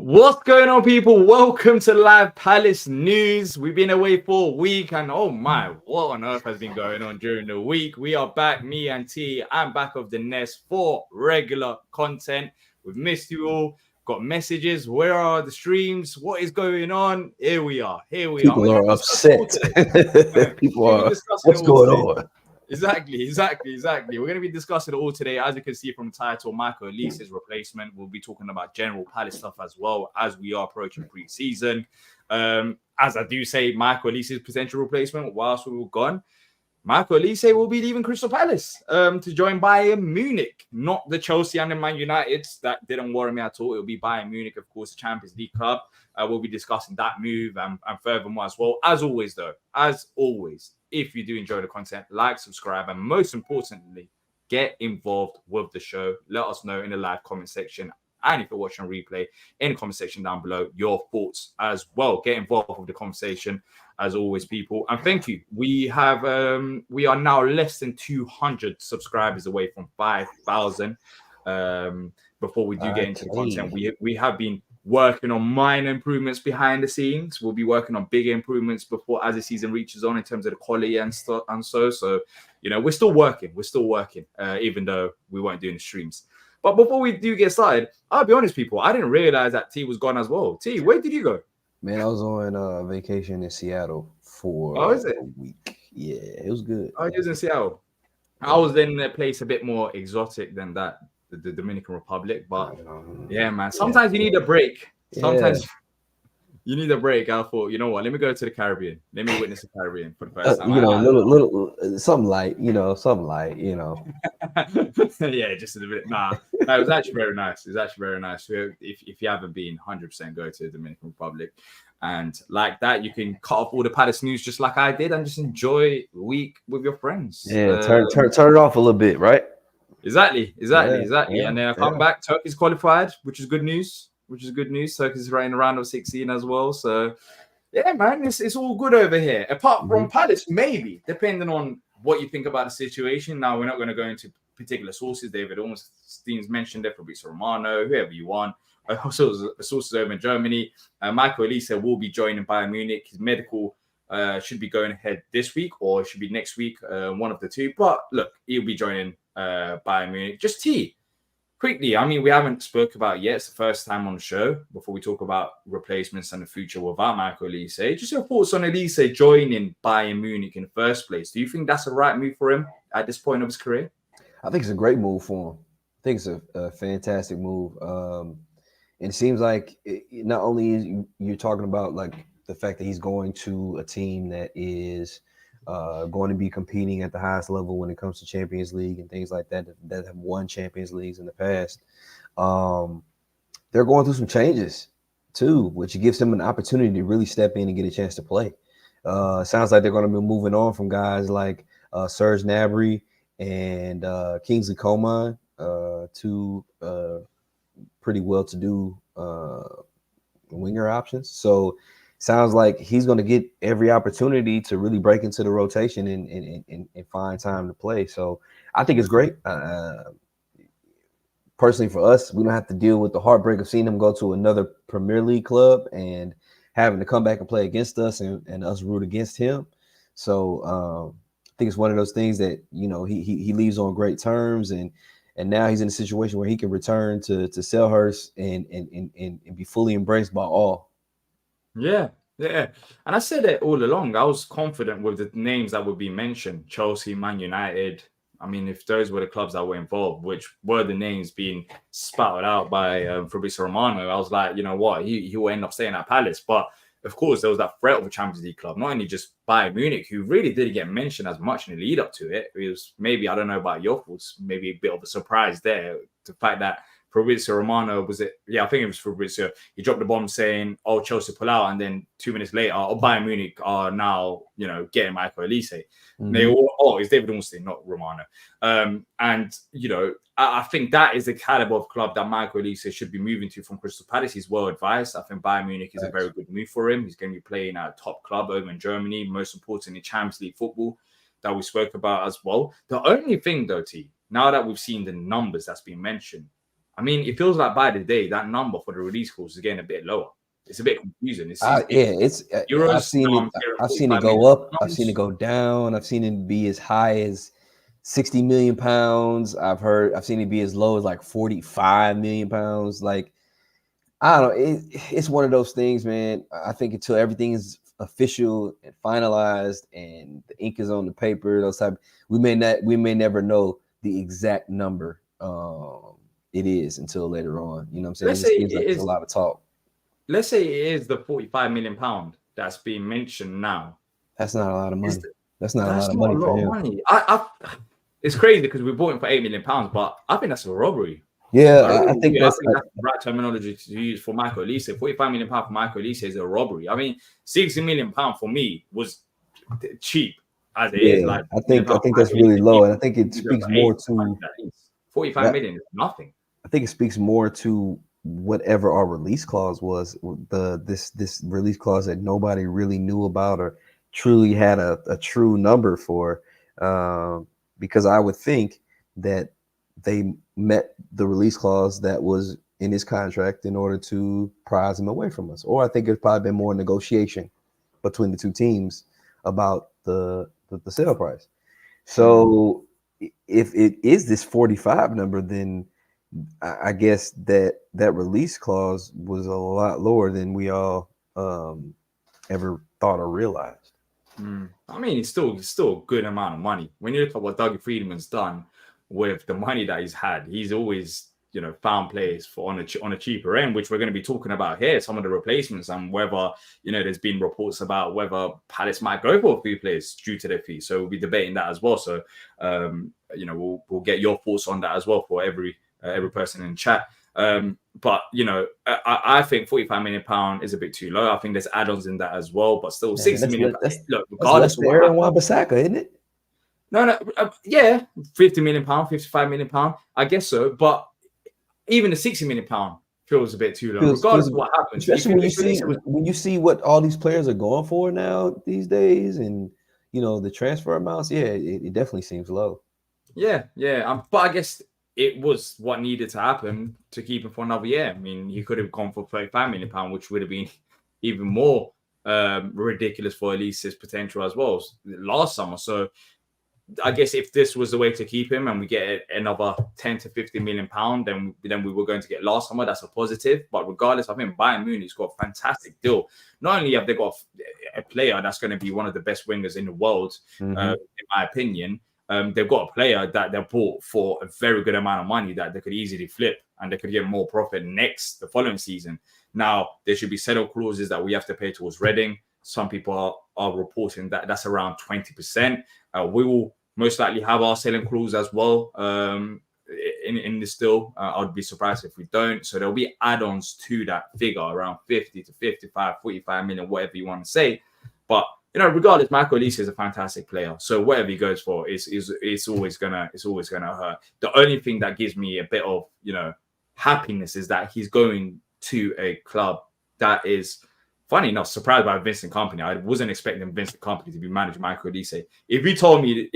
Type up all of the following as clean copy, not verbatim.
What's going on, people? Welcome to Live Palace News. We've been away for a week, and oh my, what on earth has been going on during the week? We are back, me and T. I'm back of the nest for regular content. We've missed you all. Got messages. Where are the streams? What is going on? Here we are. People are upset. People are. What's going on? Exactly. We're going to be discussing it all today. As you can see from the title, Michael Olise's replacement. We'll be talking about general Palace stuff as well as we are approaching pre-season. As I do say, Michael Olise's potential replacement, whilst we were gone, Michael Olise will be leaving Crystal Palace to join Bayern Munich, not the Chelsea and the Man United. That didn't worry me at all. It'll be Bayern Munich, of course, Champions League club. We'll be discussing that move and furthermore as well. As always, if you do enjoy the content, like, subscribe, and most importantly, get involved with the show. Let us know in the live comment section. And if you're watching on replay, in the comment section down below, your thoughts as well. Get involved with the conversation as always, people. And thank you. We are now less than 200 subscribers away from 5,000. Before we do get into the content, we have been working on minor improvements behind the scenes. We'll be working on bigger improvements before as the season reaches on in terms of the quality and stuff. And so, you know, we're still working, even though we weren't doing the streams. But before we do get started, I'll be honest, people, I didn't realize that T was gone as well. T, where did you go? Man, I was on vacation in Seattle for a week. Yeah, it was good. Oh, you was in Seattle. I was in a place a bit more exotic than that, the Dominican Republic. But yeah, man, sometimes you need a break. Sometimes you need a break. I thought, you know what? Let me go to the Caribbean. Let me witness the Caribbean for the first time. Little something light. Yeah, just a bit. Nah, it was actually very nice. If you haven't been, 100% go to the Dominican Republic. And like that, you can cut off all the Palace news just like I did and just enjoy the week with your friends. Yeah, turn it off a little bit, right? Exactly. And then I come back, Turkey's qualified, which is good news. Turkey's right in the round of 16 as well. So, yeah, man, it's all good over here. Apart from Palace, maybe, depending on what you think about the situation. Now, we're not going to go into particular sources. David Ornstein's mentioned it, Fabrizio Romano, whoever you want. Also, sources over in Germany. Michael Olise will be joining Bayern Munich. His medical should be going ahead this week or it should be next week, one of the two. But look, he'll be joining Bayern Munich. Just quickly, I mean, we haven't spoke about it yet. It's the first time on the show before we talk about replacements and the future without Michael Olise. Just your thoughts on Olise joining Bayern Munich in the first place. Do you think that's the right move for him at this point of his career? I think it's a great move for him. I think it's a fantastic move. And it seems like not only is you're talking about like the fact that he's going to a team that is going to be competing at the highest level when it comes to Champions League and things like that have won Champions Leagues in the past. They're going through some changes too, which gives him an opportunity to really step in and get a chance to play. Sounds like they're going to be moving on from guys like Serge Gnabry and Kingsley Coman, two pretty well-to-do winger options. So sounds like he's going to get every opportunity to really break into the rotation and find time to play. So I think it's great. Personally, for us, we don't have to deal with the heartbreak of seeing him go to another Premier League club and having to come back and play against us and us root against him. So I think it's one of those things that, you know, he leaves on great terms and now he's in a situation where he can return to Selhurst and be fully embraced by all. Yeah. And I said it all along. I was confident with the names that would be mentioned. Chelsea, Man United. I mean, if those were the clubs that were involved, which were the names being spouted out by Fabrizio Romano, I was like, you know what? He will end up staying at Palace. But, of course, there was that threat of a Champions League club. Not only just Bayern Munich, who really didn't get mentioned as much in the lead up to it. It was maybe, I don't know about your thoughts, maybe a bit of a surprise there. The fact that Fabrizio Romano, I think it was Fabrizio. He dropped the bomb saying, "Oh, Chelsea pull out," and then 2 minutes later, Bayern Munich are now, you know, getting Michael Olise. They all, it's David Ornstein, not Romano. And you know, I think that is the caliber of club that Michael Olise should be moving to from Crystal Palace. He's well advised. I think Bayern Munich is a very good move for him. He's going to be playing at a top club over in Germany, most importantly, Champions League football that we spoke about as well. The only thing, though, now that we've seen the numbers that's been mentioned, I mean, it feels like by the day that number for the release clause is getting a bit lower. It's a bit confusing. Euros. I've seen now it. I've seen it go up. I've seen it go down. I've seen it be as high as 60 million pounds. I've seen it be as low as like 45 million pounds. Like, I don't know. It's one of those things, man. I think until everything is official and finalized and the ink is on the paper, we may never know the exact number it is until later on. You know what I'm saying? It seems like there's a lot of talk. Let's say it is the 45 million pound that's being mentioned now. That's not a lot of money. That's not a lot of money for him. It's crazy because we bought him for £8 million, but I think that's a robbery. Yeah, I think that's the right terminology to use for Michael Olise. £45 million for Michael Olise is a robbery. I mean, £60 million for me was cheap as it is. Like, I think that's really low, and I think it speaks more to 45 million is nothing. I think it speaks more to whatever our release clause was, this release clause that nobody really knew about or truly had a true number for, because I would think that they met the release clause that was in his contract in order to prize him away from us. Or I think there's probably been more negotiation between the two teams about the sale price. So if it is this 45 number, then I guess that release clause was a lot lower than we all ever thought or realized. I mean, it's still a good amount of money. When you look at what Dougie Friedman's done with the money that he's had, he's always, found players on a cheaper end, which we're going to be talking about here, some of the replacements and whether, there's been reports about whether Palace might go for a few players due to their fees. So we'll be debating that as well. So, we'll get your thoughts on that as well for every person in chat. But I think £45 million is a bit too low. I think there's add-ons in that as well, but still 60 million. Look, regardless of Aaron Wan-Bissaka, isn't it? No, yeah, £50 million, £55 million, I guess so. But even the £60 million feels a bit too low, regardless of what happens. Especially when you see what all these players are going for now these days, and the transfer amounts. Yeah, it definitely seems low. Yeah. But I guess it was what needed to happen to keep him for another year. I mean, he could have gone for £35 million, which would have been even more ridiculous for Olise's potential as well last summer. So I guess if this was the way to keep him and we get another 10 to 50 million pound, then we were going to get last summer. That's a positive. But regardless, I think Bayern Munich's got a fantastic deal. Not only have they got a player that's going to be one of the best wingers in the world, in my opinion, they've got a player that they bought for a very good amount of money that they could easily flip and they could get more profit the following season. Now, there should be sell clauses that we have to pay towards Reading. Some people are reporting that that's around 20%. We will most likely have our selling clause as well in this deal. I'd be surprised if we don't. So there'll be add-ons to that figure around 50 to 55, 45 million, whatever you want to say. But regardless, Michael Olise is a fantastic player. So whatever he goes for, it's always gonna hurt. The only thing that gives me a bit of happiness is that he's going to a club that is, funny enough, surprised by Vincent Kompany. I wasn't expecting Vincent Kompany to be managing Michael Olise. If you told me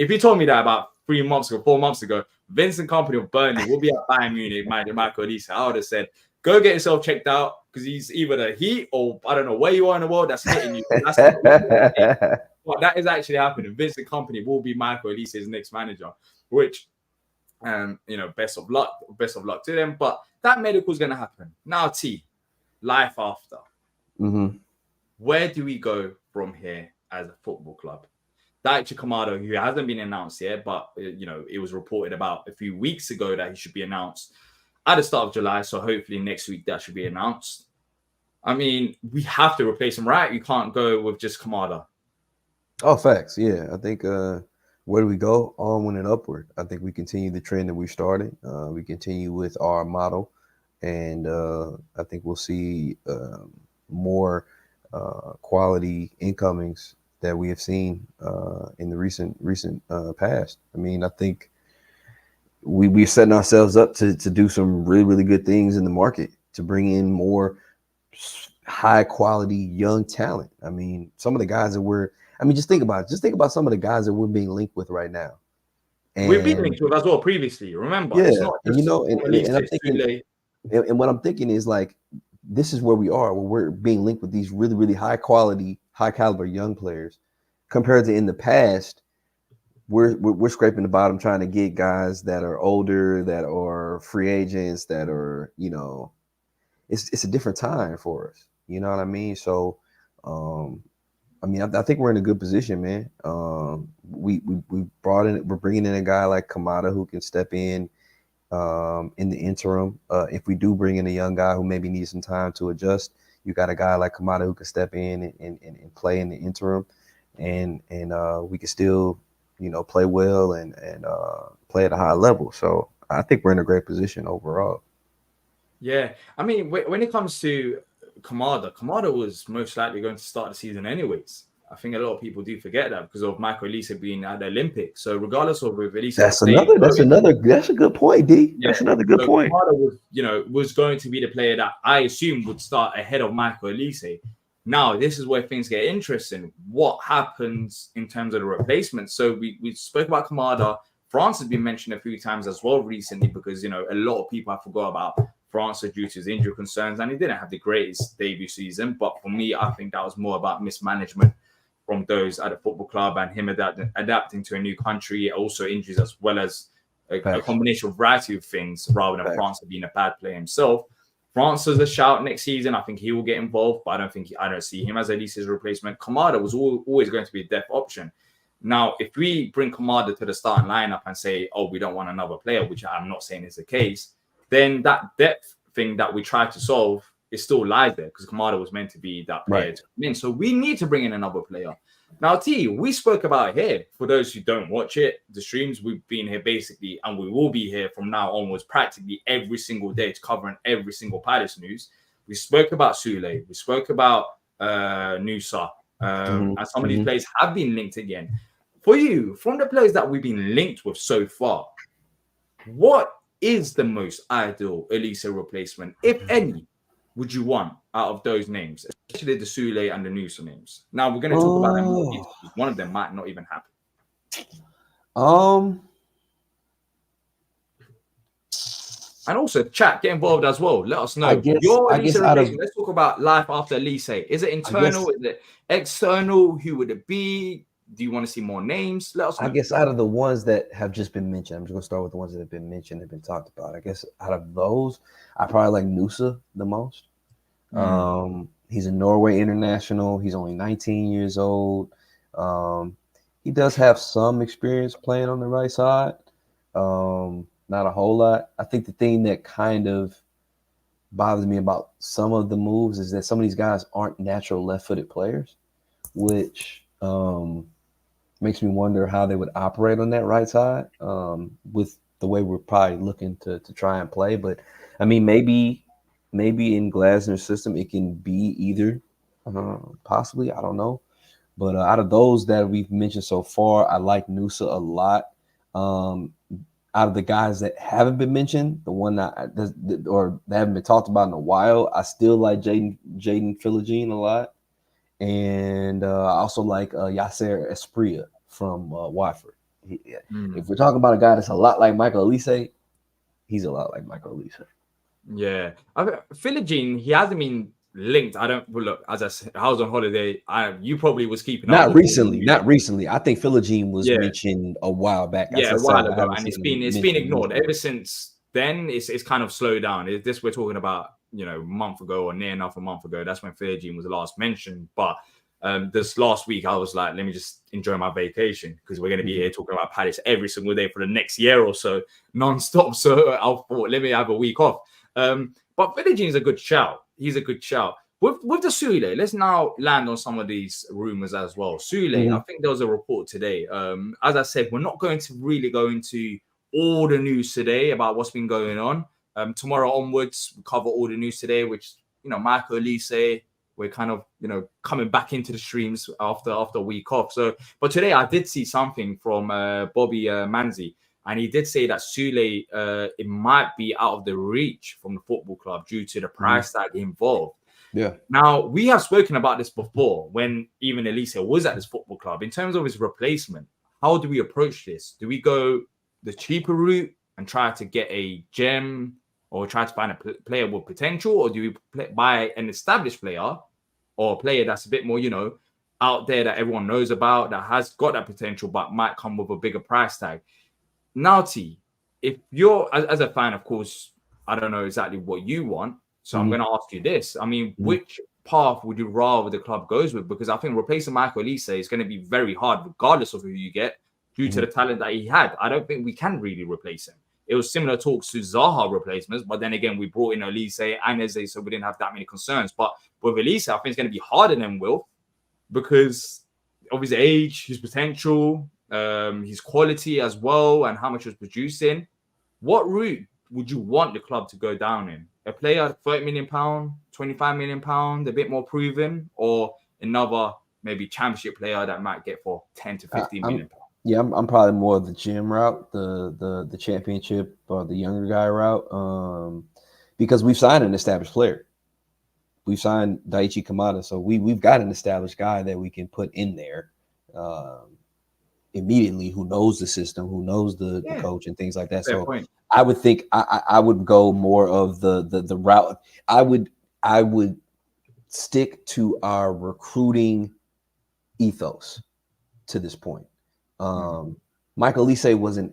that about 4 months ago, Vincent Kompany of Burnley will be at Bayern Munich managing Michael Olise, I would have said, go get yourself checked out because he's either the heat or I don't know where you are in the world that's hitting you. But that is actually happening. Vincent Kompany will be Michael Olise's next manager, which, best of luck to them. But that medical is going to happen. Now, life after. Mm-hmm. Where do we go from here as a football club? Daichi Kamado, who hasn't been announced yet, but it was reported about a few weeks ago that he should be announced at the start of July. So hopefully next week that should be announced. I mean, we have to replace him, right? You can't go with just Kamada. Oh, facts. Yeah, I think where do we go? Onward and upward. I think we continue the trend that we started. We continue with our model, and I think we'll see more quality incomings that we have seen in the recent past. I mean, I think we're setting ourselves up to do some really, really good things in the market to bring in more high quality young talent. I mean, some of the guys that just think about some of the guys that we're being linked with right now. And we've been linked with as well previously, remember? Yeah, it's not just and I'm thinking And what I'm thinking is like, this is where we are, where we're being linked with these really, really high quality, high caliber young players, compared to in the past. We're scraping the bottom trying to get guys that are older, that are free agents, that are, it's a different time for us. You know what I mean? So, I think we're in a good position, man. We we're bringing in a guy like Kamada who can step in the interim. If we do bring in a young guy who maybe needs some time to adjust, you got a guy like Kamada who can step in and play in the interim, and we can still, play well and play at a high level. So I think we're in a great position overall. Yeah, I mean, when it comes to Kamada was most likely going to start the season anyways. I think a lot of people do forget that because of Michael Olise being at the Olympics. So regardless of if Olise That's a good point, D. yeah, That's another good point. Kamada was going to be the player that I assume would start ahead of Michael Olise. Now, this is where things get interesting. What happens in terms of the replacements? So we spoke about Kamada. France has been mentioned a few times as well recently because, a lot of people have forgot about France due to his injury concerns, and he didn't have the greatest debut season. But for me, I think that was more about mismanagement from those at the football club and him adapting to a new country, also injuries as well as a combination of variety of things rather than France being a bad player himself. France has a shout next season. I think he will get involved, but I don't see him as Elise's replacement. Kamada was always going to be a depth option. Now, if we bring Kamada to the starting lineup and say, oh, we don't want another player, which I'm not saying is the case, then that depth thing that we tried to solve is still lies there because Kamada was meant to be that player to come in. So we need to bring in another player. Now, T, we spoke about here. For those who don't watch it, the streams, we've been here basically, and we will be here from now onwards practically every single day to covering every single Palace news. We spoke about Sule. We spoke about Nusa. And some of these players have been linked again. For you, from the players that we've been linked with so far, what is the most ideal Olise replacement, if any, would you want out of those names, especially the Sule and the Nusa names? Now we're going to talk about them more detail. One of them might not even happen. And also, chat, get involved as well. Let us know your Olise replacement. Let's talk about life after Olise. Is it internal? Is it external? Who would it be? Do you want to see more names? Let us know. I guess out of the ones that have just been mentioned, I'm just going to start with the ones that have been mentioned, have been talked about. I guess out of those, I probably like Nusa the most. He's a Norway international. He's only 19 years old. He does have some experience playing on the right side. Not a whole lot. I think the thing that kind of bothers me about some of the moves is that some of these guys aren't natural left-footed players, which makes me wonder how they would operate on that right side with the way we're probably looking to try and play. But I mean, maybe in Glasner's system it can be either, possibly, I don't know. But out of those that we've mentioned so far, I like Nusa a lot. Out of the guys that haven't been mentioned, the one that haven't been talked about in a while, I still like Jaden Philogene a lot. And I also like Yasser Espria from Watford. If we're talking about a guy that's a lot like Michael Olise, he's a lot like Michael Olise. Yeah. Philogene, he hasn't been linked. Look, as I said, I was on holiday. You probably was keeping up. Not recently. I think Philogene was mentioned a while back. Yeah, a while ago. And it's been ignored. Ever since then, it's kind of slowed down. We're talking about, a month ago or near enough a month ago. That's when Philogene was last mentioned. But this last week, I was like, let me just enjoy my vacation because we're going to be here talking about Palace every single day for the next year or so, non-stop. So I thought, let me have a week off. But Philogene is a good shout. He's a good shout. With the Sule, let's now land on some of these rumors as well. Sule, I think there was a report today. As I said, we're not going to really go into all the news today about what's been going on. Tomorrow onwards, we cover all the news today, which, Michael Olise, we're kind of, coming back into the streams after a week off. So, but today I did see something from Bobby Manzi, and he did say that Sule, it might be out of the reach from the football club due to the price tag involved. Yeah. Now, we have spoken about this before when even Olise was at this football club. In terms of his replacement, how do we approach this? Do we go the cheaper route and try to get a gem or try to find a player with potential, or do we buy an established player or a player that's a bit more, out there that everyone knows about, that has got that potential, but might come with a bigger price tag? Now, T, if you're, as a fan, of course, I don't know exactly what you want. So I'm going to ask you this. I mean, which path would you rather the club goes with? Because I think replacing Michael Olise is going to be very hard, regardless of who you get, due to the talent that he had. I don't think we can really replace him. It was similar talks to Zaha replacements, but then again, we brought in Olise and Eze, so we didn't have that many concerns. But with Olise, I think it's going to be harder than Will, because of his age, his potential, his quality as well, and how much he's producing. What route would you want the club to go down in? A player at £30 million, £25 million, a bit more proven, or another maybe championship player that might get for 10 to 15 million pounds? Yeah, I'm probably more of the gym route, the championship or the younger guy route, because we've signed an established player. We've signed Daichi Kamada, so we've got an established guy that we can put in there immediately, who knows the system, who knows the coach and things like that. Fair So point. I would think I would go more of the route. I would stick to our recruiting ethos to this point. Michael Olise was an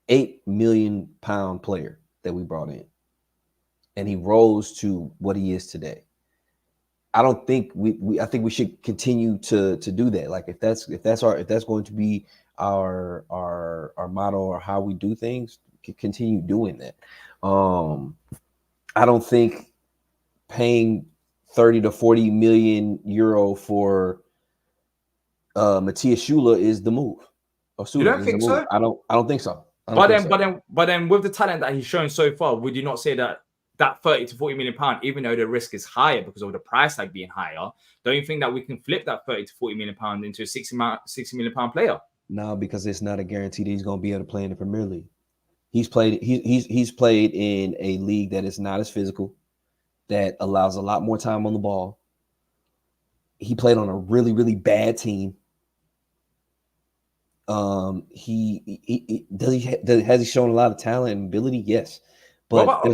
£8 million player that we brought in, and he rose to what he is today. I don't think I think we should continue to do that. Like if that's going to be our motto or how we do things, continue doing that. I don't think paying 30 to 40 million euro for Matthias Schüller is the move. You don't think so? I don't think so. But then with the talent that he's shown so far, would you not say that 30 to 40 million pound, even though the risk is higher because of the price tag being higher, don't you think that we can flip that 30 to 40 million pound into a 60 million pound player? No, because it's not a guarantee that he's going to be able to play in the Premier League. He's played in a league that is not as physical, that allows a lot more time on the ball. He played on a really, really bad team. Has he shown a lot of talent and ability? Yes. But what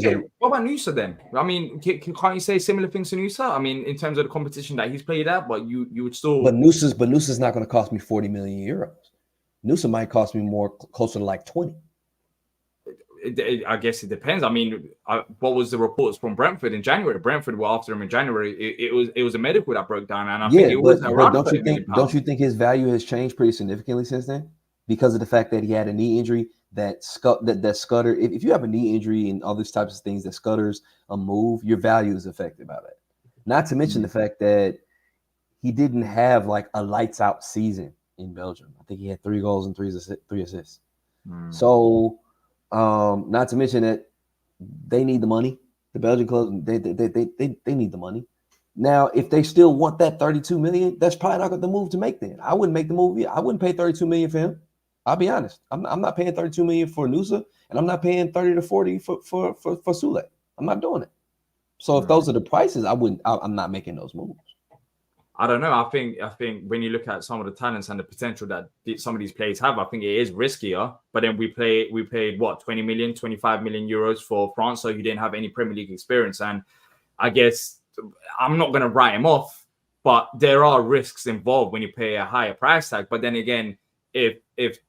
about Nusa then? I mean, can't you say similar things to Nusa? I mean, in terms of the competition that he's played at, but you would still. But Nusa's not going to cost me 40 million euros. Nusa might cost me more, closer to like 20. I guess it depends. I mean, what was the reports from Brentford in January? Brentford were after him in January. It was a medical that broke down, and I think it was around. Don't you think his value has changed pretty significantly since then, because of the fact that he had a knee injury that scutter? If you have a knee injury and all these types of things that scutters a move, your value is affected by that. Not to mention the fact that he didn't have like a lights out season in Belgium. I think he had 3 goals and 3 assists. So. Not to mention that they need the money. The Belgian clubs, they need the money. Now, if they still want that 32 million, that's probably not the move to make. Then I wouldn't make the move. I wouldn't pay 32 million for him. I'll be honest. I'm not paying 32 million for Nusa, and I'm not paying 30 to 40 for Sule. I'm not doing it. So if those are the prices, I'm not making those moves. I don't know. I think when you look at some of the talents and the potential that some of these players have, I think it is riskier. But then we paid what, 20 million, 25 million euros for France, so he didn't have any Premier League experience. And I guess I'm not going to write him off, but there are risks involved when you pay a higher price tag. But then again, if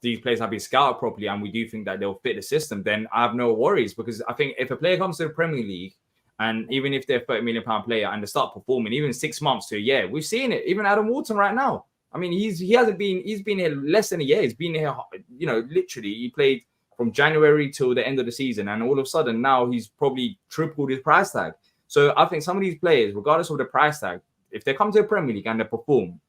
these players have been scouted properly and we do think that they'll fit the system, then I have no worries, because I think if a player comes to the Premier League, and even if they're £30 million player and they start performing, even 6 months to a year, we've seen it. Even Adam Wharton right now. I mean, he's been here less than a year. He's been here, literally. He played from January till the end of the season, and all of a sudden now he's probably tripled his price tag. So I think some of these players, regardless of the price tag, if they come to the Premier League and they perform,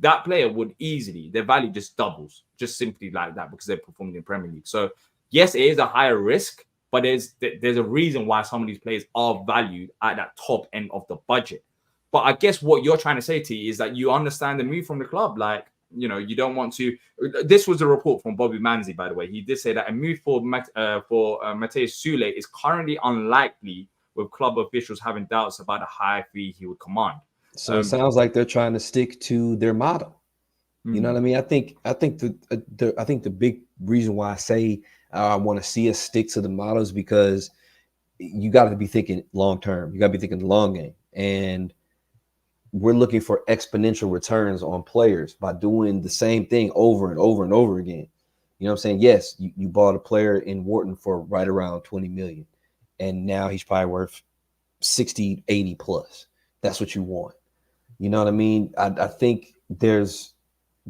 that player would easily, their value just doubles, just simply like that, because they performed in the Premier League. So yes, it is a higher risk, but there's a reason why some of these players are valued at that top end of the budget. But I guess what you're trying to say, T, is that you understand the move from the club. Like, you don't want to. This was a report from Bobby Manzi, by the way. He did say that a move for Matthias Sule is currently unlikely, with club officials having doubts about the high fee he would command. So it sounds like they're trying to stick to their model. You know what I mean? I think the big reason why I say I want to see us stick to the models, because you got to be thinking long term. You got to be thinking the long game. And we're looking for exponential returns on players by doing the same thing over and over and over again. You know what I'm saying? Yes, you bought a player in Wharton for right around 20 million. And now he's probably worth 60, 80 plus. That's what you want. You know what I mean? I think there's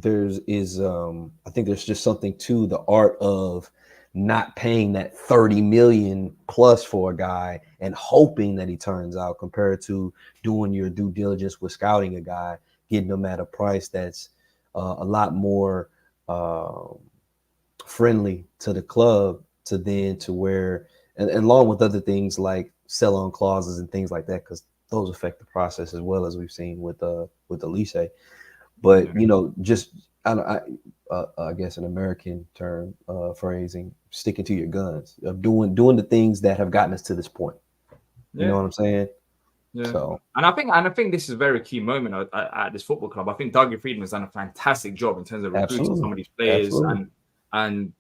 just something to the art of not paying that 30 million plus for a guy and hoping that he turns out, compared to doing your due diligence with scouting a guy, getting him at a price that's a lot more friendly to the club, to where, and along with other things like sell on clauses and things like that, because those affect the process as well, as we've seen with Olise. But you know, just I guess an American term phrasing, sticking to your guns, of doing the things that have gotten us to this point. You know what I'm saying? Yeah. So, and I think this is a very key moment at this football club. I think Dougie Friedman's done a fantastic job in terms of recruiting some of these players, and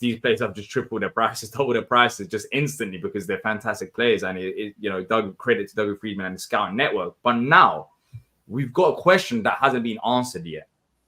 these players have just tripled their prices, doubled their prices just instantly because they're fantastic players. And credit to Dougie Friedman and the scouting network. But now we've got a question that hasn't been answered yet.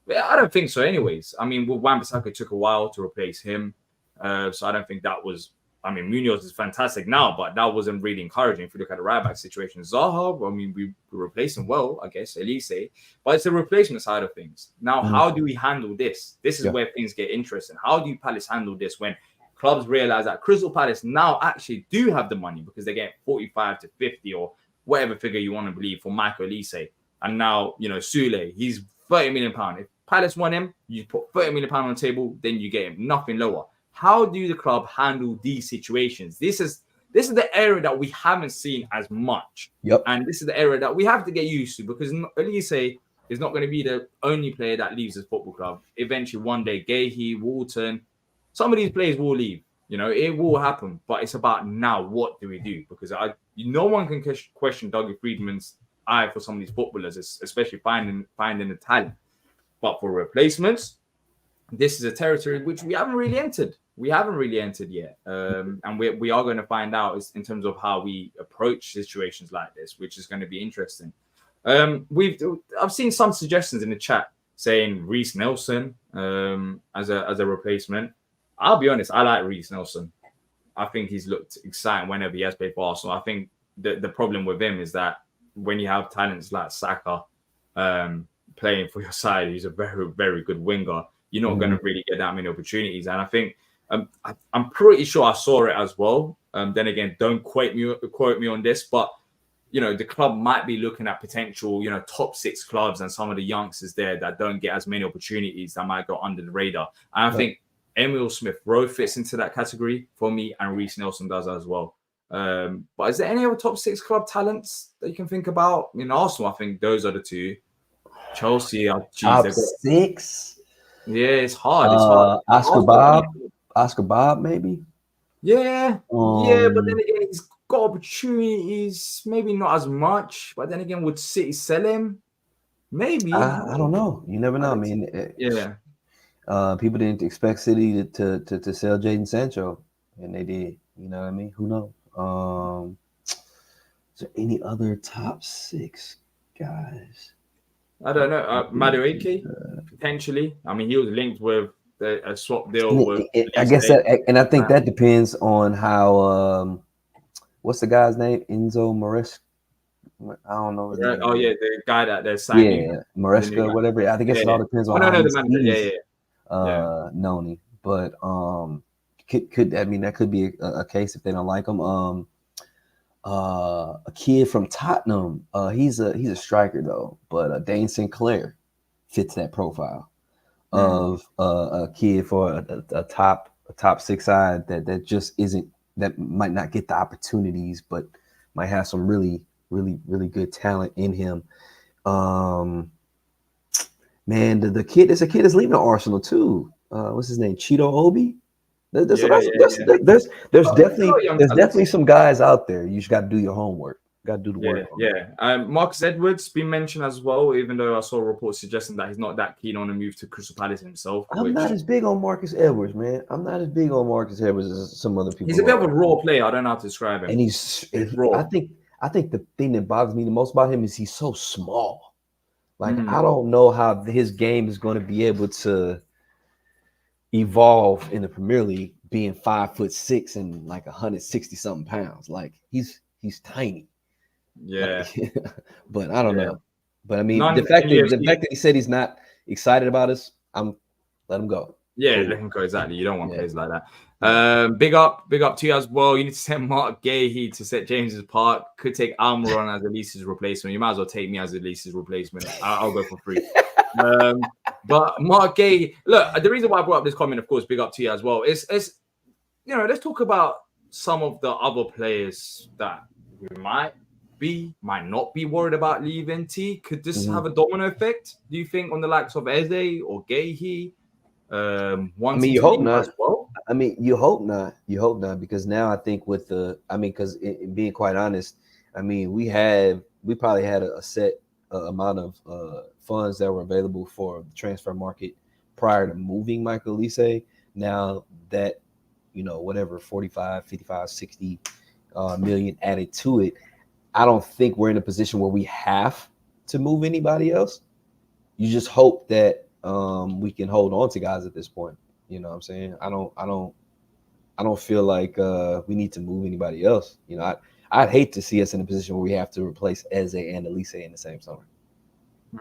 I don't think so, anyways. I mean, Wan-Bissaka took a while to replace him, so I don't think that was. I mean, Munoz is fantastic now, but that wasn't really encouraging. If you look at the right back situation, Zaha, I mean, we replaced him well, I guess, Olise, but it's the replacement side of things. Now, how do we handle this? This is where things get interesting. How do Palace handle this when clubs realize that Crystal Palace now actually do have the money, because they get 45 to 50 or whatever figure you want to believe for Michael Olise, and now Sule, he's £30 million. If Palace want him, you put £30 million on the table, then you get him, nothing lower. How do the club handle these situations? This is the area that we haven't seen as much. And this is the area that we have to get used to, because Olise is not going to be the only player that leaves this football club. Eventually, one day, Gahey, Walton, some of these players will leave. It will happen. But it's about now, what do we do? Because no one can question Dougie Friedman's eye for some of these footballers, especially finding the talent. But for replacements, this is a territory which we haven't really entered. We haven't really entered yet. And we are going to find out in terms of how we approach situations like this, which is going to be interesting. I've seen some suggestions in the chat saying Reece Nelson as a replacement. I'll be honest, I like Reece Nelson. I think he's looked exciting whenever he has played for Arsenal. I think the problem with him is that when you have talents like Saka playing for your side, he's a very, very good winger, you're not going to really get that many opportunities. And I think I'm pretty sure I saw it as well. Then again, don't quote me on this, but the club might be looking at potential, top 6 clubs and some of the youngsters there that don't get as many opportunities that might go under the radar. And I think Emile Smith-Rowe fits into that category for me, and Reece Nelson does as well. But is there any other top 6 club talents that you can think about? In Arsenal, I think those are the two. Chelsea, top 6. Yeah, it's hard. It's hard. Oscar Bob, maybe. Yeah, but then again, he's got opportunities, maybe not as much. But then again, would City sell him? Maybe. I don't know. You never know. I mean, people didn't expect City to sell Jadon Sancho, and they did. You know what I mean? Who knows? Is there any other top 6 guys? I don't know. Madueke, potentially. I mean, he was linked with a swap deal. I guess I think that depends on how. What's the guy's name? Enzo Maresca. I don't know. The guy that they're signing. Yeah, Maresca, whatever. I think it all depends on how Noni. But that could be a case if they don't like him. A kid from Tottenham. He's a striker though, but Dane Sinclair fits that profile of a kid for a top 6 side that just isn't, that might not get the opportunities, but might have some really, really, really good talent in him. Man, there's a kid that's leaving Arsenal too. What's his name? Cheeto Obi. There's definitely some guys out there. You just got to do your homework. Got to do the work. Marcus Edwards been mentioned as well, even though I saw reports suggesting that he's not that keen on a move to Crystal Palace himself. I'm not as big on Marcus Edwards, man. I'm not as big on Marcus Edwards as some other people. He's a bit of a raw player. I don't know how to describe him. And he's raw. I think the thing that bothers me the most about him is he's so small. Like, I don't know how his game is going to be able to evolve in the Premier League being 5'6" and like 160 something pounds. Like, he's tiny. Yeah. Like, but I don't know. But I mean, the fact that he said he's not excited about us, let him go. Yeah, let him go. Exactly. You don't want players like that. Big up to you as well. You need to send Mark Gahey to St. James's Park. Could take Almiron as Elise's replacement. You might as well take me as Elise's replacement. I'll go for free. But Mark Gahey, look, the reason why I brought up this comment, of course, big up to you as well. Is let's talk about some of the other players that we might not be worried about leaving. Could this have a domino effect, do you think, on the likes of Eze or Gahey? You hope not. Well? You hope not. You hope not, because now I think because being quite honest, we probably had a set amount of funds that were available for the transfer market prior to moving Michael Olise. Now that, whatever, 45, 55, 60 million added to it, I don't think we're in a position where we have to move anybody else. You just hope that we can hold on to guys at this point. You know what I'm saying? I don't feel like we need to move anybody else. I'd hate to see us in a position where we have to replace Eze and Olise in the same summer.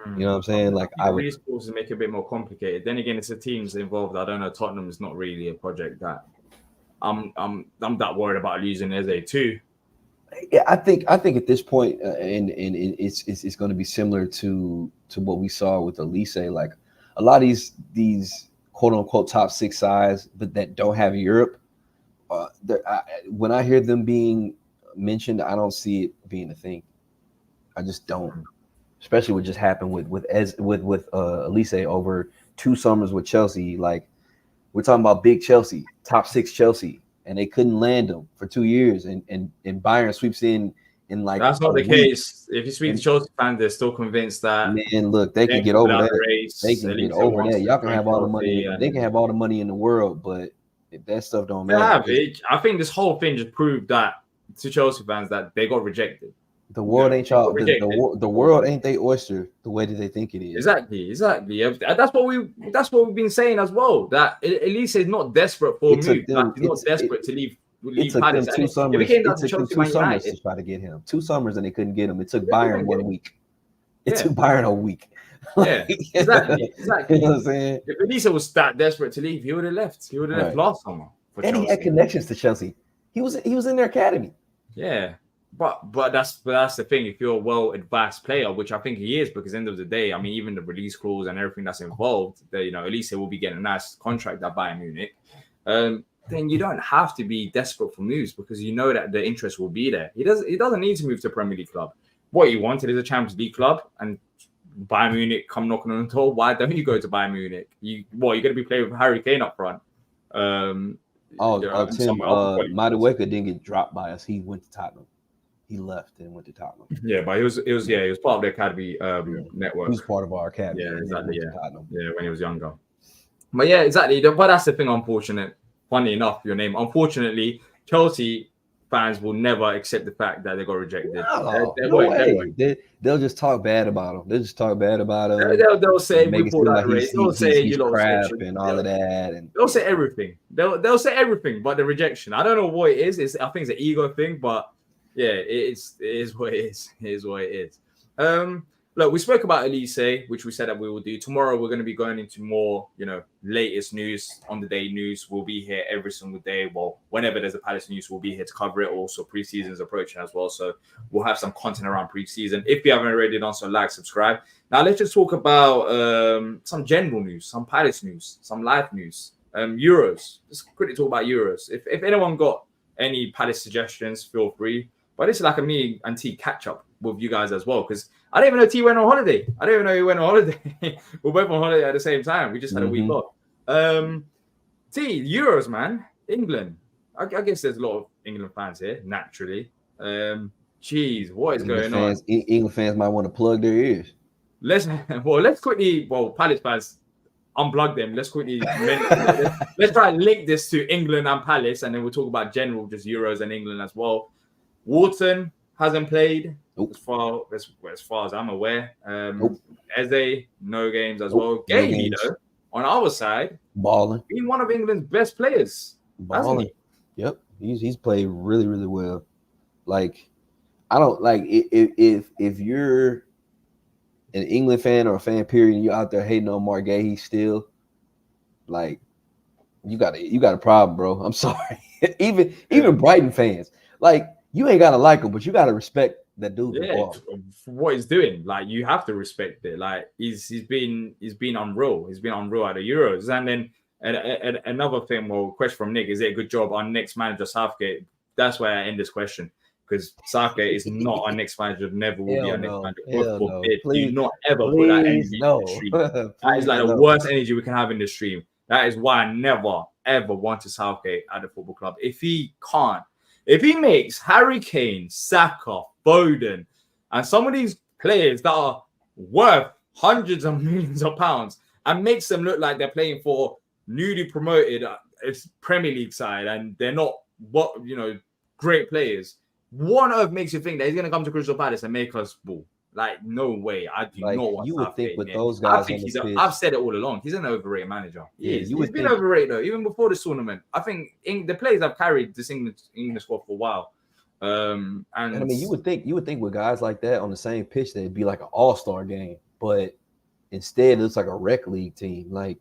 You know what I'm saying? Like, I would. These schools make it a bit more complicated. Then again, it's the teams involved. I don't know. Tottenham is not really a project that I'm that worried about losing Eze too. Yeah, I think at this point, and it's going to be similar to what we saw with Olise. Like, a lot of these quote unquote top 6 sides, but that don't have Europe. When I hear them being mentioned, I don't see it being a thing. I just don't. Especially what just happened with Olise over 2 summers with Chelsea. Like, we're talking about big Chelsea, top 6 Chelsea. And they couldn't land them for 2 years, and Bayern sweeps in like. That's not the case. If you speak to Chelsea fans, they're still convinced that. Man, look, they can get over that. They can get over that. Y'all can have all the money. They can have all the money in the world, but if that stuff don't matter. I think this whole thing just proved that to Chelsea fans that they got rejected. The world ain't y'all. The world ain't they oyster the way that they think it is. Exactly. That's what we've been saying as well. That Olise is not desperate for a move. He's not desperate to leave. It took them 2 summers. It took them 2 summers to try to get him. 2 summers and they couldn't get him. It took Bayern 1 week. It took Bayern a week. Yeah, exactly. You know what I'm saying? If Olise was that desperate to leave, he would have left. He would have left last summer. And he had connections to Chelsea. He was in their academy. Yeah. But that's the thing. If you're a well-advised player, which I think he is, because at the end of the day, even the release clause and everything that's involved, Olise will be getting a nice contract at Bayern Munich. Then you don't have to be desperate for moves, because you know that the interest will be there. He doesn't need to move to a Premier League club. What he wanted is a Champions League club, and Bayern Munich come knocking on the door. Why don't you go to Bayern Munich? You're going to be playing with Harry Kane up front. Tim, Madueke didn't get dropped by us. He went to Tottenham. He left and went to Tottenham. Yeah, but he was part of the academy network. He was part of our academy. Yeah, exactly. Yeah, when he was younger. But yeah, exactly. But that's the thing. Funny enough, unfortunately, Chelsea fans will never accept the fact that they got rejected. No way. They'll just talk bad about him. They'll just talk bad about him. They'll say we pulled out the race. They'll say you crap and all of that. And they'll say everything. They'll say everything but the rejection. I don't know what it is. I think it's an ego thing, but yeah, it is what it is. It is what it is. Look, we spoke about Olise, which we said that we will do. Tomorrow, we're going to be going into more, latest news, on the day news. We'll be here every single day. Well, whenever there's a Palace news, we'll be here to cover it. Also, preseason is approaching as well. So we'll have some content around preseason. If you haven't already done so, like, subscribe. Now, let's just talk about some general news, some Palace news, some live news. Euros. Just quickly talk about Euros. If anyone got any Palace suggestions, feel free. But it's like a me and T catch up with you guys as well, because I don't even know T went on holiday. I don't even know he went on holiday. We're both on holiday at the same time. We just had a week off. T, Euros, man. England. I guess there's a lot of England fans here, naturally. Jeez, what is going on? England fans might want to plug their ears. Let's quickly. Well, Palace fans, unplug them. Let's quickly. Let's try and link this to England and Palace, and then we'll talk about general just Euros and England as well. Wharton hasn't played as far as I'm aware. Eze, no games as well. Gailey, though, on our side, balling, being one of England's best players. Balling. Yep, he's played really, really well. Like, I don't like if you're an England fan or a fan period, and you're out there hating on Mark Gahey still, like, you got a problem, bro. I'm sorry. even Brighton fans, like, you ain't gotta like him, but you gotta respect that dude. For what he's doing, like, you have to respect it. Like, he's been unreal. He's been unreal at the Euros. And then another thing, question from Nick: is it a good job our next manager Southgate? That's where I end this question, because Southgate is not our next manager. Never will be our next manager. Do not ever put that energy in the stream. That is like the worst energy we can have in the stream. That is why I never ever wanted Southgate at the football club. If he makes Harry Kane, Saka, Foden, and some of these players that are worth hundreds of millions of pounds, and makes them look like they're playing for newly promoted Premier League side, and they're not great players, what on earth makes you think that he's going to come to Crystal Palace and make us ball? Like, no way. I do not want you would think with those guys. I've said it all along. He's an overrated manager. He's been overrated though, even before this tournament. I think the players have carried this English squad for a while. And I mean, you would think with guys like that on the same pitch, they'd be like an all-star game, but instead it's like a rec league team. Like,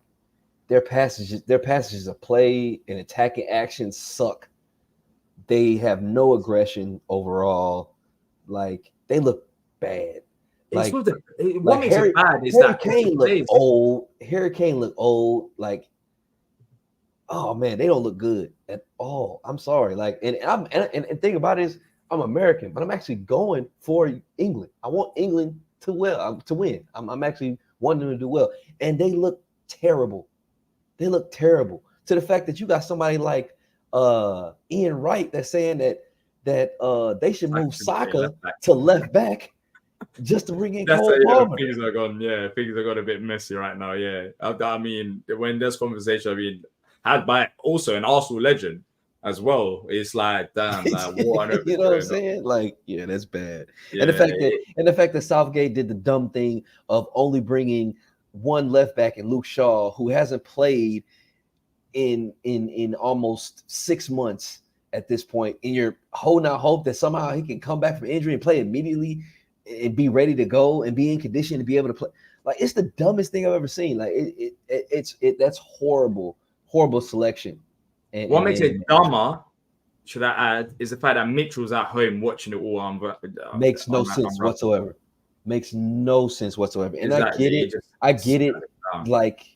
their passages of play and attacking action suck. They have no aggression overall. Like, they look bad. Like, what makes it bad is that Kane look old. Harry Kane look old. Like, oh man, they don't look good at all. I'm sorry. Like, and think about it is, I'm American, but I'm actually going for England. I want England to win. I'm actually wanting them to do well, and they look terrible. They look terrible, to the fact that you got somebody like Ian Wright that's saying that they should move Saka to left back just to bring in Cole Palmer. Things are gone a bit messy right now. Yeah, I mean, when there's conversation had by also an Arsenal legend as well, it's like, damn, like, what on earth? You know what I'm saying? Like, yeah, that's bad. Yeah, and the fact that Southgate did the dumb thing of only bringing one left back in Luke Shaw, who hasn't played in almost 6 months at this point, and you're holding out hope that somehow he can come back from injury and play immediately and be ready to go and be in condition to be able to play. Like, it's the dumbest thing I've ever seen. Like, that's horrible selection. And what makes it dumber, should I add, is the fact that Mitchell's at home watching it all. Makes no sense whatsoever. Makes no sense whatsoever. And exactly. I get it. Like,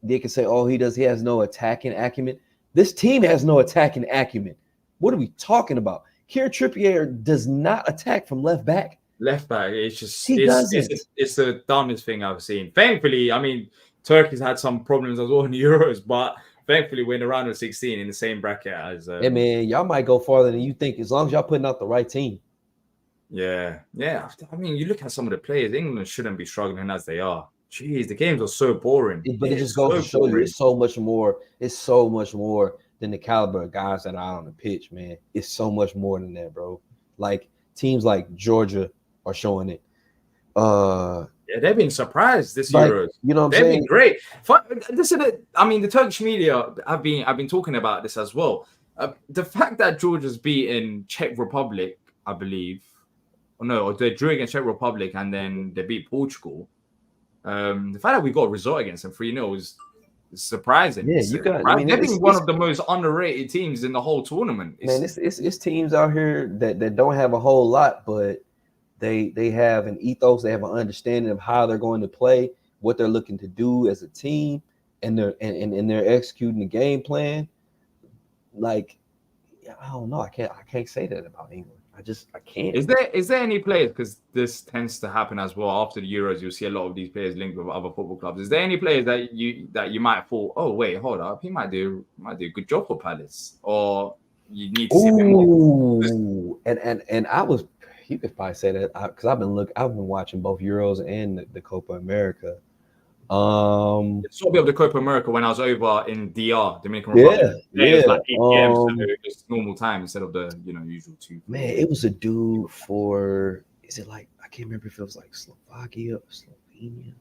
they can say, oh, he has no attacking acumen. This team has no attacking acumen. What are we talking about? Kieran Trippier does not attack from left back. It's the dumbest thing I've seen. Thankfully, I mean, Turkey's had some problems as well in the Euros, but thankfully we're in the round of 16 in the same bracket as. Hey man, y'all might go farther than you think, as long as y'all putting out the right team. Yeah. I mean, you look at some of the players. England shouldn't be struggling as they are. Jeez, the games are so boring. But it just goes to show you it's so much more. It's so much more than the caliber of guys that are out on the pitch, man. It's so much more than that, bro. Like, teams like Georgia are showing it. They've been surprised this Euros. You know what I'm saying? They've been great. I mean, the Turkish media have been talking about this as well. The fact that Georgia's beaten Czech Republic, I believe, or they drew against Czech Republic and then they beat Portugal. The fact that we got a result against them 3-0 is surprising. Yeah, they've been one of the most underrated teams in the whole tournament. It's teams out here that don't have a whole lot, but they have an ethos, they have an understanding of how they're going to play, what they're looking to do as a team, and they're executing the game plan. Like, I don't know, I can't say that about England. I can't. Is there any players, because this tends to happen as well after the Euros, you'll see a lot of these players linked with other football clubs. Is there any players that you might thought, oh wait, hold up, he might do a good job for Palace, or you need to see him more? And I was you could probably say that because I've been watching both Euros and the Copa America. Saw a bit of the Copa America when I was over in DR, Dominican Yeah, Republic. It was like 8 p.m. So it's normal time instead of the usual 2. Man, it was a dude for is it like I can't remember if it was like Slovakia or Slovenia.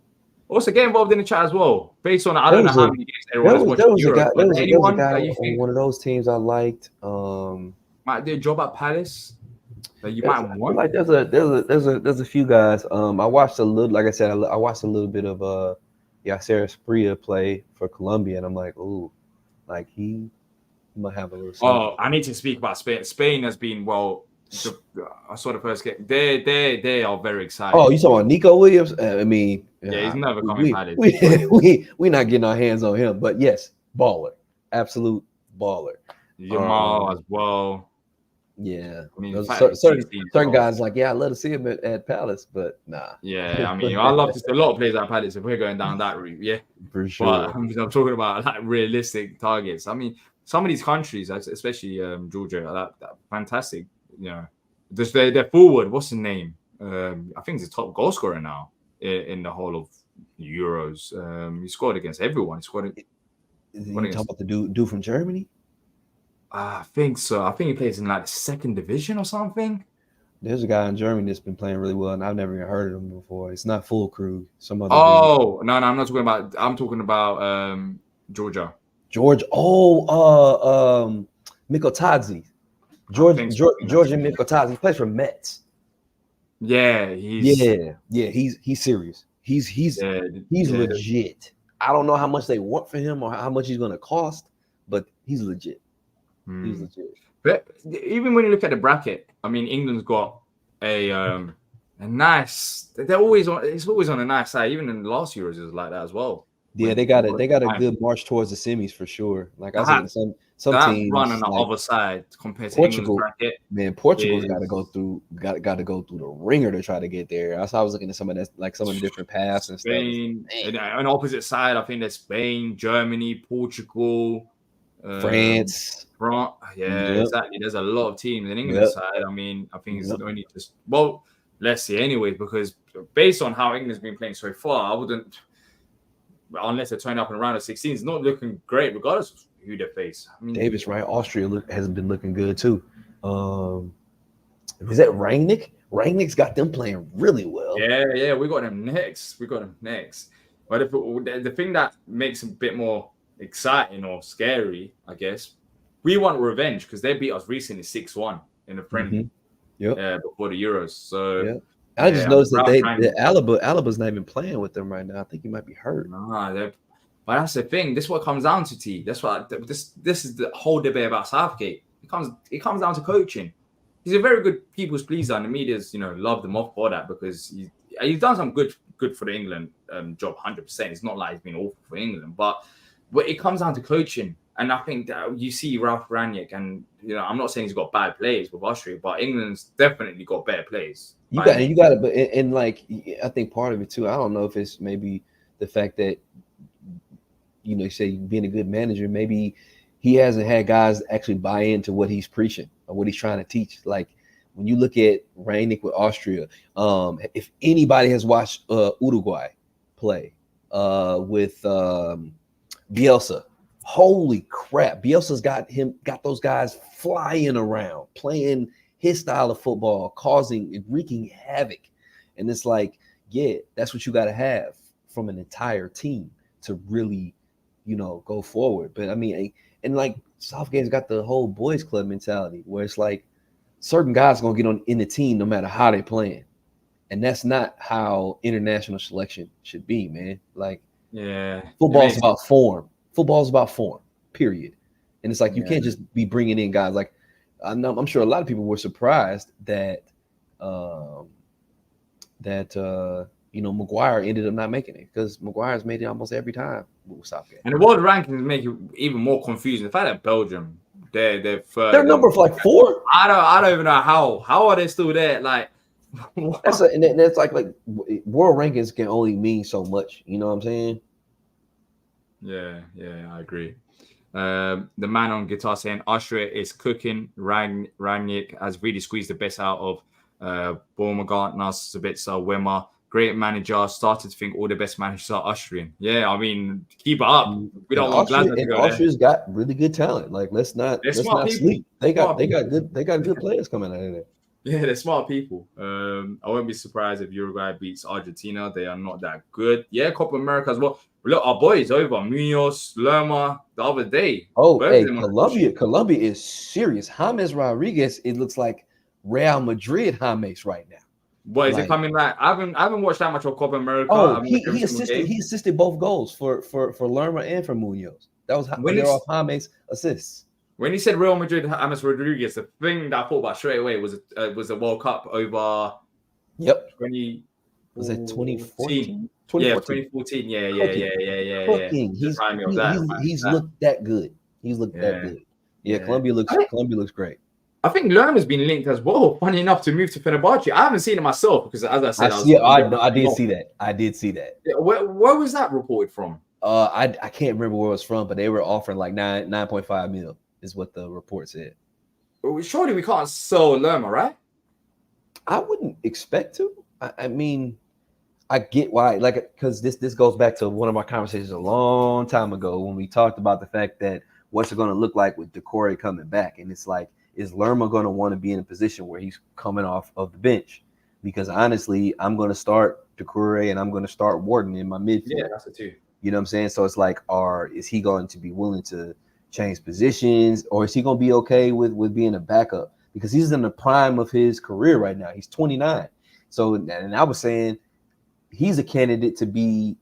Also, get involved in the chat as well. Based on I don't know how many games everyone is watching Euros. There was a Anyone guy that you on think one of those teams I liked. might do a job at Palace that you might want? Like there's a few guys. I watched a little. Like I said, I watched a little bit of Yasser Asprilla play for Colombia, and I'm like, ooh, like he might have a little. Oh, I need to speak about Spain. Spain has been I saw the first game. They are very excited. Oh, you talking about Nico Williams? I mean, yeah, he's never coming Palace. We not getting our hands on him, but yes, baller, absolute baller. Jamal as well. Yeah, I mean, certain guys like, yeah, I'd love to see him at Palace, but nah. Yeah, I mean, I love to see a lot of players at Palace if we're going down that route. Yeah, for sure. But I'm talking about like realistic targets. I mean, some of these countries, especially Georgia, that fantastic. You know, just they're forward. What's his name? I think he's the top goal scorer now in the whole of Euros. He scored against everyone. He scored. You talking about the dude from Germany? I think so. I think he plays in like the 2nd division or something. There's a guy in Germany that's been playing really well, and I've never even heard of him before. It's not Fulkrug. Some other. Oh no, I'm not talking about. I'm talking about Georgia. George. Mikotadze. Georgian Mikotadze. He plays for Mets. Yeah, he's serious. He's legit. I don't know how much they want for him or how much he's going to cost, but he's legit. He's legit. But even when you look at the bracket, I mean, England's got a nice. They're always on. It's always on a nice side. Even in the last Euros, it was like that as well. Yeah, they got a good march towards the semis for sure. Like I said, some teams run on the other side compared to Portugal. England's bracket. Man, Portugal's got to go through the ringer to try to get there. That's how I was looking at some of the different paths and Spain, stuff. On the opposite side, I think there's Spain, Germany, Portugal, France. Exactly. There's a lot of teams in England's side. I mean, I think it's only just let's see, anyways, because based on how England's been playing so far, I wouldn't, unless they turn up in round of 16, it's not looking great, regardless of who they face. I mean, Davis, right? Austria hasn't been looking good too. Is that Rangnick? Rangnick's got them playing really well. Yeah, we got them next. But the thing that makes them a bit more exciting or scary, I guess, we want revenge because they beat us recently 6-1 in the friendly before the Euros. So I just noticed that Alaba's not even playing with them right now. I think he might be hurt. But that's the thing. This is what comes down to, T. That's what this is the whole debate about Southgate. It comes down to coaching. He's a very good people's pleaser, and the media's loved him off for that because he's done some good for the England job. 100%. It's not like he's been awful for England, but it comes down to coaching. And I think that you see Ralph Rangnick, and I'm not saying he's got bad players with Austria, but England's definitely got better players. You got it, but and like I think part of it too. I don't know if it's maybe the fact that you say being a good manager, maybe he hasn't had guys actually buy into what he's preaching or what he's trying to teach. Like when you look at Rangnick with Austria, if anybody has watched Uruguay play with Bielsa. Holy crap. Bielsa's got those guys flying around, playing his style of football, wreaking havoc. And it's like, that's what you got to have from an entire team to really, go forward. But I mean, and like Southgate's got the whole boys club mentality where it's like certain guys are going to get in the team no matter how they're playing. And that's not how international selection should be, man. Like, football's about form. Football's about form, period. And it's like you can't just be bringing in guys. Like I'm sure a lot of people were surprised that Maguire ended up not making it because Maguire's made it almost every time with Southgate. And the world rankings make it even more confusing. The fact that Belgium, they're third. Their number of like 4. I don't even know how are they still there. Like that's like world rankings can only mean so much. You know what I'm saying? Yeah, I agree. The man on guitar saying Austria is cooking. Rangnick has really squeezed the best out of Baumgartner, Sabitzer, Wimmer. Great manager. Started to think all the best managers are Austrian. Yeah, I mean, keep it up. We don't want Glasner to go there. Austria's got really good talent. Like let's not sleep. They got good players coming out of there. Yeah, they're smart people. I won't be surprised if Uruguay beats Argentina. They are not that good. Yeah, Copa America as well. Look, our boys over Munoz, Lerma the other day. Oh, hey, Colombia is serious. James Rodriguez, it looks like Real Madrid James right now. What is it coming back? I haven't watched that much of Copa America. Oh, he assisted both goals for Lerma and for Munoz. That was off James assists. When he said Real Madrid, James Rodriguez, the thing that I thought about straight away was the World Cup over. Yep. 20. Was it 2014? 2014. Yeah, 2014. Yeah. He's looked that good. He's looked that good. Yeah, Colombia looks great. I think Lerma's been linked as well. Funny enough, to move to Fenerbahce. I haven't seen it myself because, as I said, I did see that. I did see that. Yeah, where was that reported from? I can't remember where it was from, but they were offering like 9.5 mil is what the report said. Surely we can't sell Lerma, right? I wouldn't expect to. I mean, I get why, like, because this goes back to one of our conversations a long time ago when we talked about the fact that what's it going to look like with Decore coming back, and it's like, is Lerma going to want to be in a position where he's coming off of the bench? Because honestly, I'm going to start Decore and I'm going to start Warden in my midfield. Yeah, that's it too. You know what I'm saying? So it's like, is he going to be willing to change positions, or is he going to be okay with being a backup? Because he's in the prime of his career right now. He's 29. So, and I was saying he's a candidate to be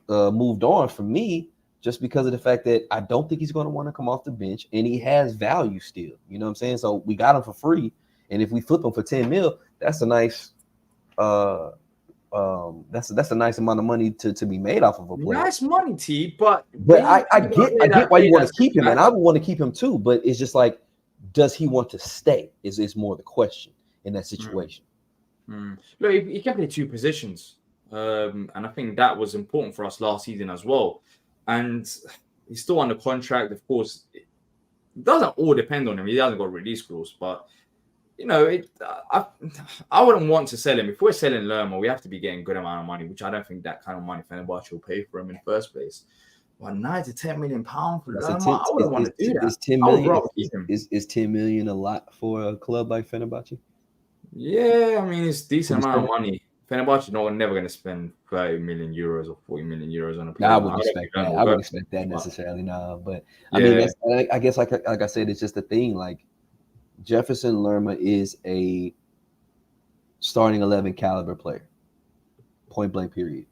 moved on from me, just because of the fact that I don't think he's going to want to come off the bench, and he has value still. You know what I'm saying? So we got him for free, and if we flip him for 10 mil, that's a nice that's a nice amount of money to be made off of a player. Nice money, T. But I get why you want to keep him, and I would want to keep him too. But it's just like, does he want to stay? Is more the question in that situation. Look, he can play two positions, and I think that was important for us last season as well. And he's still under contract. Of course, it doesn't all depend on him. He hasn't got release clause, but you know, I wouldn't want to sell him. If we're selling Lerma, we have to be getting a good amount of money, which I don't think that kind of money Fenerbahce will pay for him in the first place. But 9 to 10 million pounds for Lerma, I wouldn't want to do that. Is 10 million a lot for a club like Fenerbahce? Yeah, I mean, it's a decent amount of money. Fenerbahce never going to spend 30 million euros or 40 million euros on a player. I wouldn't expect that necessarily, no. But I mean, I guess like I said, it's just a thing. Like, Jefferson Lerma is a starting 11 caliber player, point blank period.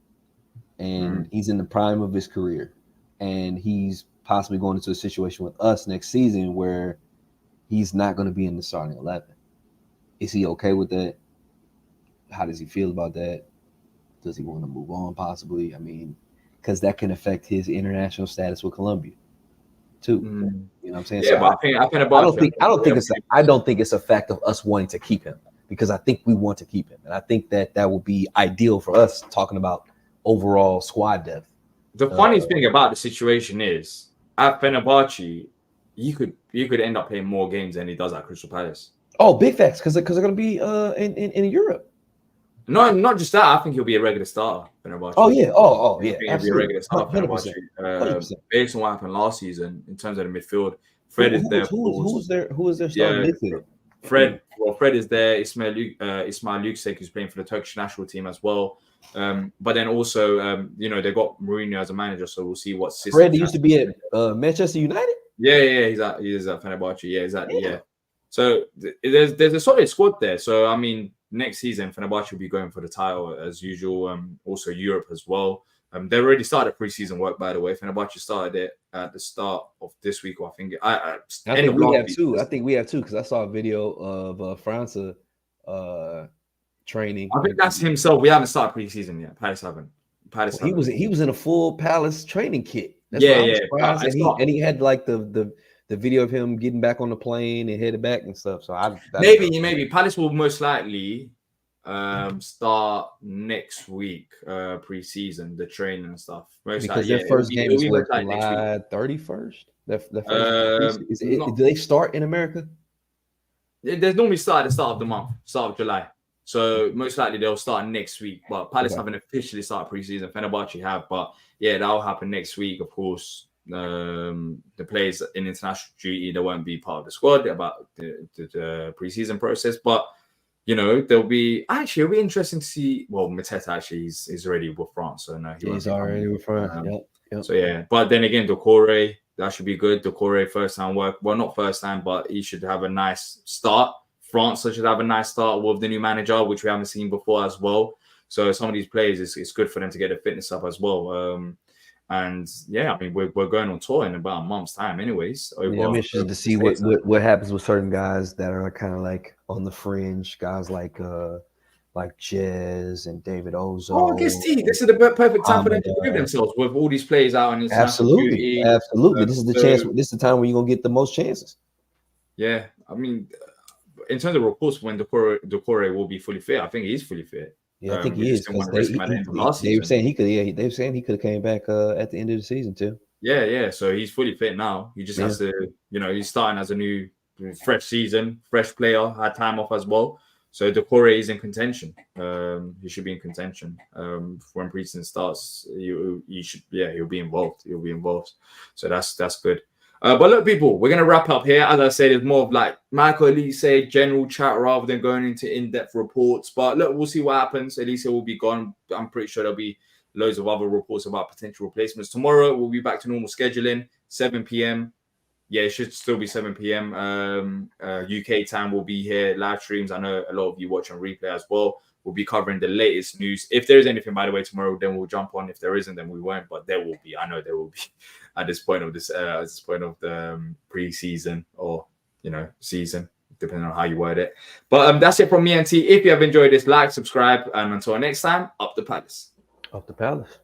And he's in the prime of his career. And he's possibly going into a situation with us next season where he's not going to be in the starting 11. Is he okay with that? How does he feel about that? Does he want to move on possibly? I mean, because that can affect his international status with Colombia too. You know what I'm saying? Yeah, so I don't think it's a fact of us wanting to keep him, because I think we want to keep him, and I think that will be ideal for us talking about overall squad depth. The funniest thing about the situation is at Fenerbahce, you could end up playing more games than he does at Crystal Palace. Oh, big facts, because they're going to be in Europe. No, not just that. I think he'll be a regular starter for Fenerbahce. Oh yeah. Oh yeah. He'll be a regular starter for Fenerbahce. Based on what happened last season in terms of the midfield, Fred is there. Who is their starting midfield? Fred is there. Ismail Yüksek, who's playing for the Turkish national team as well. But then also, they got Mourinho as a manager, so we'll see what system. Fred used to be at Manchester United. Yeah. He's at Fenerbahce. Yeah, exactly. Yeah. So there's a solid squad there. So I mean, next season Fenerbahce will be going for the title as usual. Also Europe as well. They already started preseason work, by the way. Fenerbahce started it at the start of this week, or I think we have two because I saw a video of França training. I think that's himself. We haven't started preseason yet. Palace haven't. He was in a full Palace training kit. That's and he had like the video of him getting back on the plane and headed back and stuff. So maybe Palace will most likely start next week, preseason, the training and stuff. Because their first game is July 31st. Do they start in America? There's normally start at the start of the month, start of July. So most likely they'll start next week. But Palace Okay. haven't officially started preseason. Fenerbahce have, but yeah, that'll happen next week. Of course, the players in international duty, they won't be part of the squad about the preseason process. But you know, it'll be interesting to see. Well, Mateta actually is already with France, so no, he won't He's be already coming. with France. Yep. So yeah, but then again, Doucouré, that should be good. Doucouré first time work. Well, not first time, but he should have a nice start. France should have a nice start with the new manager, which we haven't seen before as well. So some of these players, it's good for them to get their fitness up as well. And yeah, I mean, we're going on tour in about a month's time, anyways. I'm interested to see what happens with certain guys that are kind of like on the fringe. Guys like Jez and David Ozo. Oh, I guess this is the perfect time for them to prove themselves with all these players out on international duty. Absolutely. This is the chance. This is the time where you're gonna get the most chances. Yeah, I mean, in terms of reports, when Doucouré will be fully fit, I think he's fully fit. Yeah, I think he is. They were saying he could. Yeah, they were saying he could have came back at the end of the season too. Yeah. So he's fully fit now. He just has to, he's starting as a new, fresh season, fresh player. Had time off as well. So Doucouré is in contention. He should be in contention. When preseason starts, he'll be involved. He'll be involved. So that's good. But look, people, we're going to wrap up here. As I said, it's more of like Michael Olise, general chat rather than going into in-depth reports. But look, we'll see what happens. Olise will be gone. I'm pretty sure there'll be loads of other reports about potential replacements. Tomorrow, we'll be back to normal scheduling, 7 p.m. Yeah, it should still be 7 p.m. UK time will be here. Live streams. I know a lot of you watch on replay as well. We'll be covering the latest news. If there is anything, by the way, tomorrow, then we'll jump on. If there isn't, then we won't. But there will be. I know there will be at this point of the preseason or season, depending on how you word it. But that's it from me and T. If you have enjoyed this, like, subscribe, and until next time, up the Palace. Up the Palace.